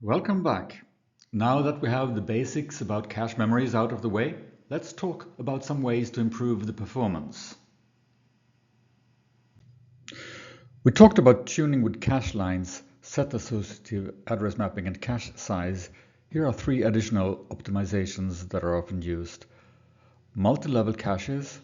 Welcome back. Now that we have the basics about cache memories out of the way, let's talk about some ways to improve the performance. We talked about tuning with cache lines, set associative address mapping, and cache size. Here are three additional optimizations that are often used. Multi-level caches,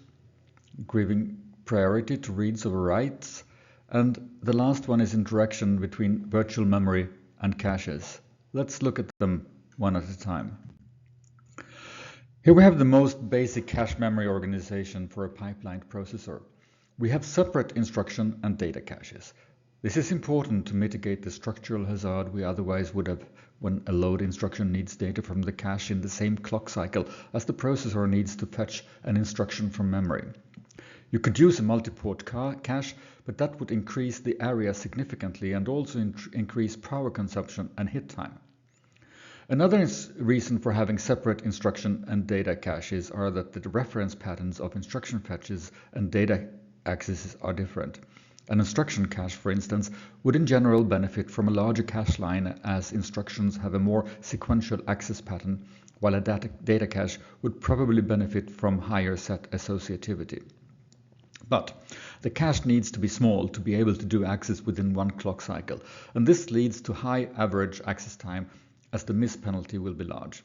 giving priority to reads over writes, and the last one is interaction between virtual memory and caches. Let's look at them one at a time. Here we have the most basic cache memory organization for a pipelined processor. We have separate instruction and data caches. This is important to mitigate the structural hazard we otherwise would have when a load instruction needs data from the cache in the same clock cycle as the processor needs to fetch an instruction from memory. You could use a multi-port cache, but that would increase the area significantly and also increase power consumption and hit time. Another reason for having separate instruction and data caches are that the reference patterns of instruction fetches and data accesses are different. An instruction cache, for instance, would in general benefit from a larger cache line as instructions have a more sequential access pattern, while a data cache would probably benefit from higher set associativity. But the cache needs to be small to be able to do access within one clock cycle, and this leads to high average access time as the miss penalty will be large.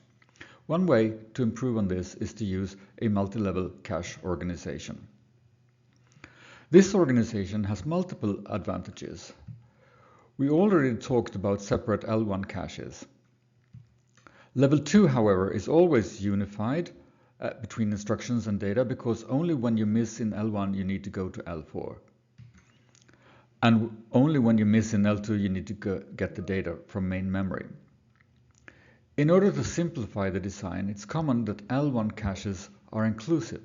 One way to improve on this is to use a multi-level cache organization. This organization has multiple advantages. We already talked about separate L1 caches. Level 2, however, is always unified between instructions and data because only when you miss in L1 you need to go to L4. And only when you miss in L2 you need to get the data from main memory. In order to simplify the design, it's common that L1 caches are inclusive.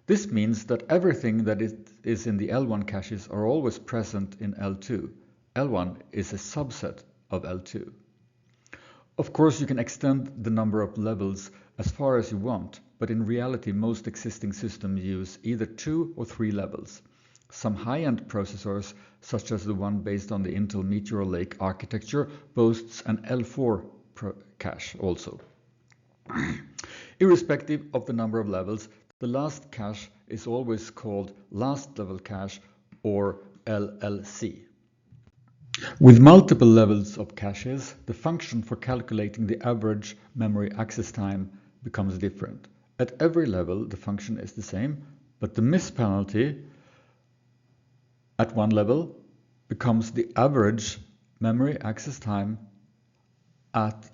This means that everything that is in the L1 caches are always present in L2. L1 is a subset of L2. Of course, you can extend the number of levels as far as you want, but in reality most existing systems use either 2 or 3 levels. Some high-end processors, such as the one based on the Intel Meteor Lake architecture, boasts an L4 cache also. Irrespective of the number of levels, the last cache is always called last level cache or LLC. With multiple levels of caches, the function for calculating the average memory access time becomes different. At every level, the function is the same, but the miss penalty at one level becomes the average memory access time at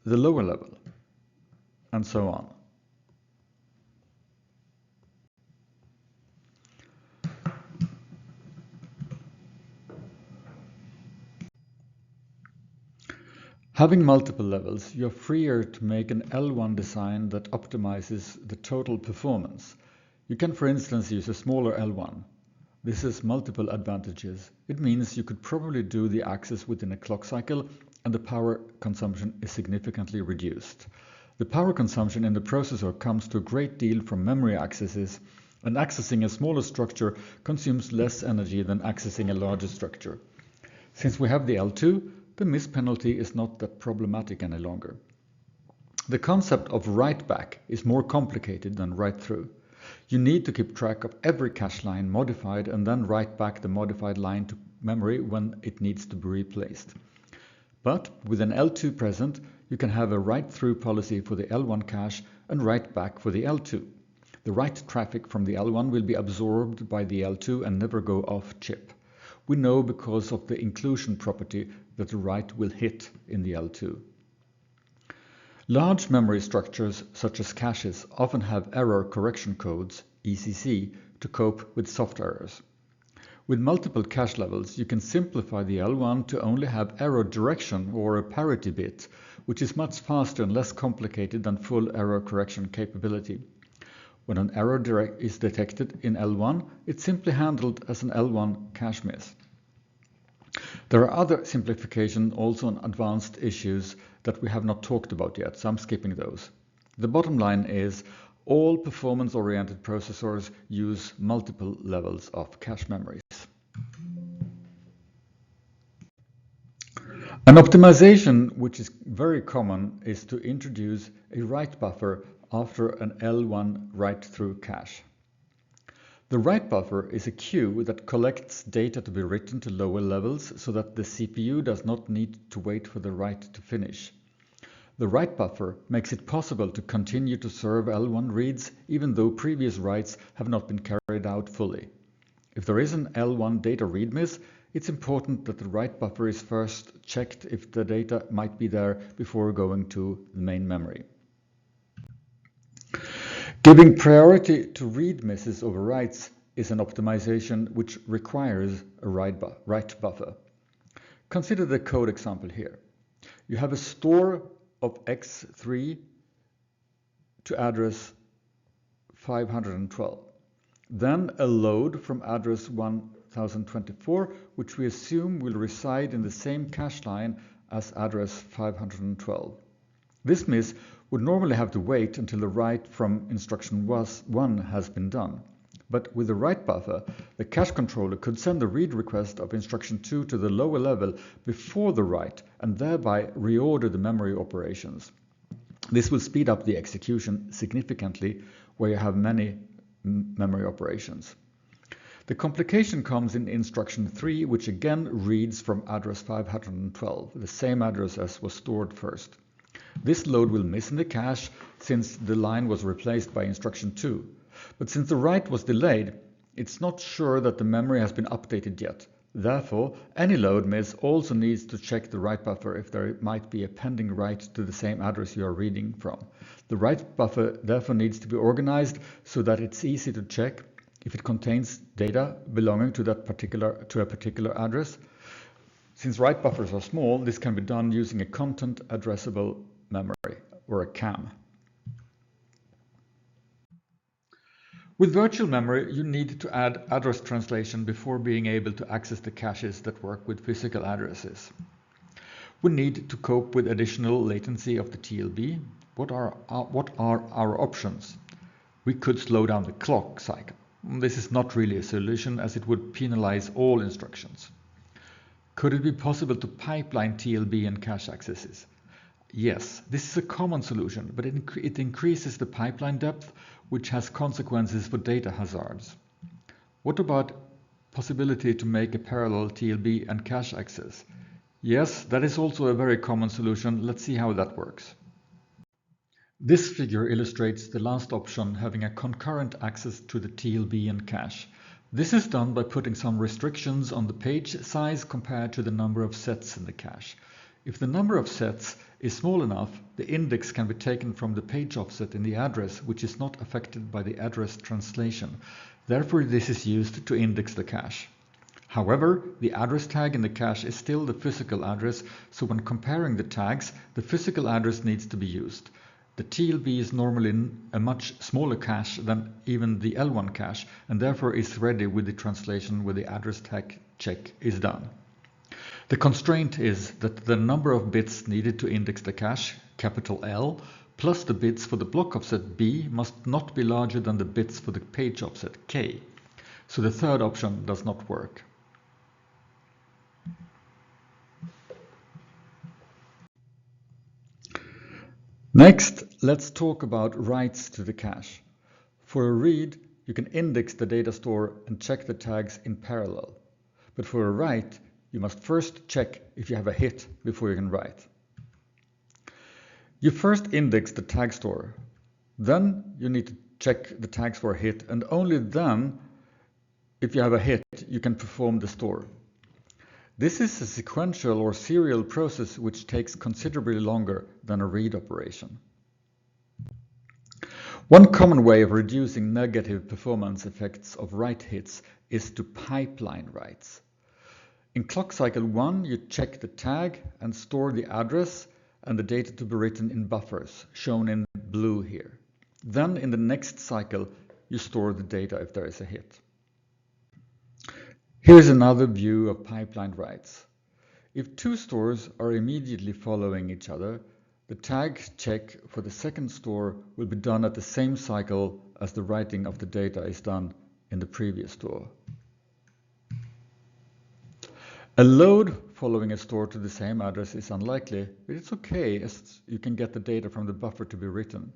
the lower level, and so on. Having multiple levels, you're freer to make an L1 design that optimizes the total performance. You can, for instance, use a smaller L1. This has multiple advantages. It means you could probably do the access within a clock cycle and the power consumption is significantly reduced. The power consumption in the processor comes to a great deal from memory accesses, and accessing a smaller structure consumes less energy than accessing a larger structure. Since we have the L2, the miss penalty is not that problematic any longer. The concept of write back is more complicated than write through. You need to keep track of every cache line modified and then write back the modified line to memory when it needs to be replaced. But with an L2 present, you can have a write through policy for the L1 cache and write back for the L2. The write traffic from the L1 will be absorbed by the L2 and never go off chip. We know because of the inclusion property that the write will hit in the L2. Large memory structures such as caches often have error correction codes, ECC, to cope with soft errors. With multiple cache levels, you can simplify the L1 to only have error direction or a parity bit, which is much faster and less complicated than full error correction capability. When an error is detected in L1, it's simply handled as an L1 cache miss. There are other simplifications also on advanced issues that we have not talked about yet, so I'm skipping those. The bottom line is all performance-oriented processors use multiple levels of cache memories. An optimization which is very common is to introduce a write buffer after an L1 write-through cache. The write buffer is a queue that collects data to be written to lower levels so that the CPU does not need to wait for the write to finish. The write buffer makes it possible to continue to serve L1 reads even though previous writes have not been carried out fully. If there is an L1 data read miss, it's important that the write buffer is first checked if the data might be there before going to the main memory. Giving priority to read misses over writes is an optimization which requires a write buffer. Consider the code example here. You have a store of x3 to address 512. Then a load from address 1024, which we assume will reside in the same cache line as address 512. This miss would normally have to wait until the write from instruction 1 has been done. But with the write buffer, the cache controller could send the read request of instruction 2 to the lower level before the write and thereby reorder the memory operations. This will speed up the execution significantly where you have many memory operations. The complication comes in instruction 3, which again reads from address 512, the same address as was stored first. This load will miss in the cache since the line was replaced by instruction 2. But since the write was delayed, it's not sure that the memory has been updated yet. Therefore, any load miss also needs to check the write buffer if there might be a pending write to the same address you are reading from. The write buffer therefore needs to be organized so that it's easy to check if it contains data belonging to a particular address. Since write buffers are small, this can be done using a content addressable memory, or a CAM. With virtual memory, you need to add address translation before being able to access the caches that work with physical addresses. We need to cope with additional latency of the TLB. What are our options? We could slow down the clock cycle. This is not really a solution as it would penalize all instructions. Could it be possible to pipeline TLB and cache accesses? Yes, this is a common solution, but it increases the pipeline depth, which has consequences for data hazards. What about possibility to make a parallel TLB and cache access? Yes, that is also a very common solution. Let's see how that works. This figure illustrates the last option, having a concurrent access to the TLB and cache. This is done by putting some restrictions on the page size compared to the number of sets in the cache. If the number of sets is small enough, the index can be taken from the page offset in the address, which is not affected by the address translation. Therefore, this is used to index the cache. However, the address tag in the cache is still the physical address, so when comparing the tags, the physical address needs to be used. The TLB is normally a much smaller cache than even the L1 cache, and therefore is ready with the translation where the address tag check is done. The constraint is that the number of bits needed to index the cache, capital L, plus the bits for the block offset B must not be larger than the bits for the page offset K. So the third option does not work. Next, let's talk about writes to the cache. For a read, you can index the data store and check the tags in parallel. But for a write, you must first check if you have a hit before you can write. You first index the tag store. Then you need to check the tags for a hit, and only then, if you have a hit, you can perform the store. This is a sequential or serial process which takes considerably longer than a read operation. One common way of reducing negative performance effects of write hits is to pipeline writes. In clock cycle 1, you check the tag and store the address and the data to be written in buffers, shown in blue here. Then in the next cycle, you store the data if there is a hit. Here's another view of pipeline writes. If two stores are immediately following each other, the tag check for the second store will be done at the same cycle as the writing of the data is done in the previous store. A load following a store to the same address is unlikely, but it's okay as you can get the data from the buffer to be written.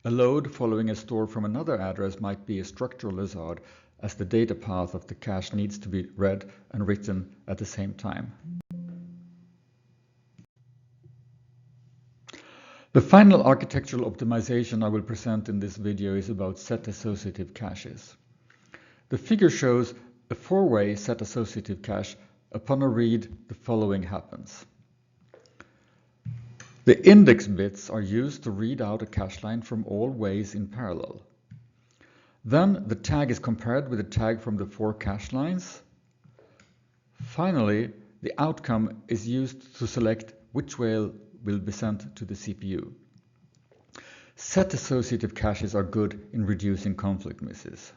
A load following a store from another address might be a structural hazard, as the data path of the cache needs to be read and written at the same time. The final architectural optimization I will present in this video is about set associative caches. The figure shows a four-way set associative cache. Upon a read, the following happens. The index bits are used to read out a cache line from all ways in parallel. Then the tag is compared with the tag from the four cache lines. Finally, the outcome is used to select which way will be sent to the CPU. Set associative caches are good in reducing conflict misses.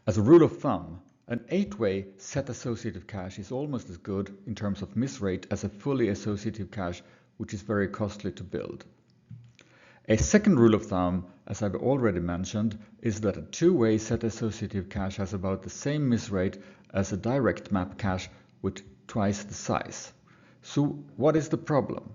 As a rule of thumb, an 8-way set associative cache is almost as good in terms of miss rate as a fully associative cache, which is very costly to build. A second rule of thumb, as I've already mentioned, is that a 2-way set associative cache has about the same miss rate as a direct map cache with twice the size. So what is the problem?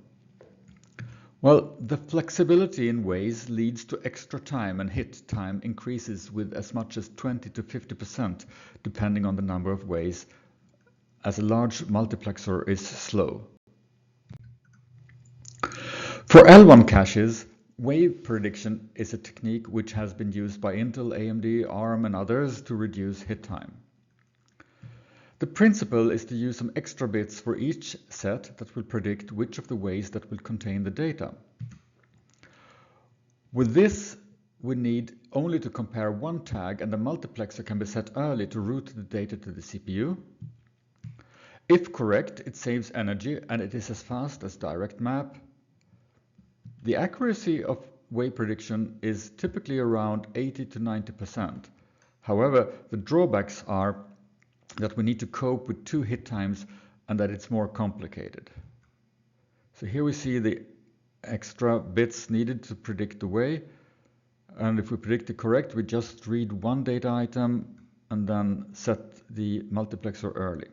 Well, the flexibility in ways leads to extra time, and hit time increases with as much as 20 to 50% depending on the number of ways, as a large multiplexer is slow. For L1 caches, wave prediction is a technique which has been used by Intel, AMD, ARM and others to reduce hit time. The principle is to use some extra bits for each set that will predict which of the ways that will contain the data. With this, we need only to compare one tag, and the multiplexer can be set early to route the data to the CPU. If correct, it saves energy and it is as fast as direct map. The accuracy of wave prediction is typically around 80 to 90%. However, the drawbacks are that we need to cope with 2 hit times and that it's more complicated. So here we see the extra bits needed to predict the way, and if we predict it correct, we just read one data item and then set the multiplexer early.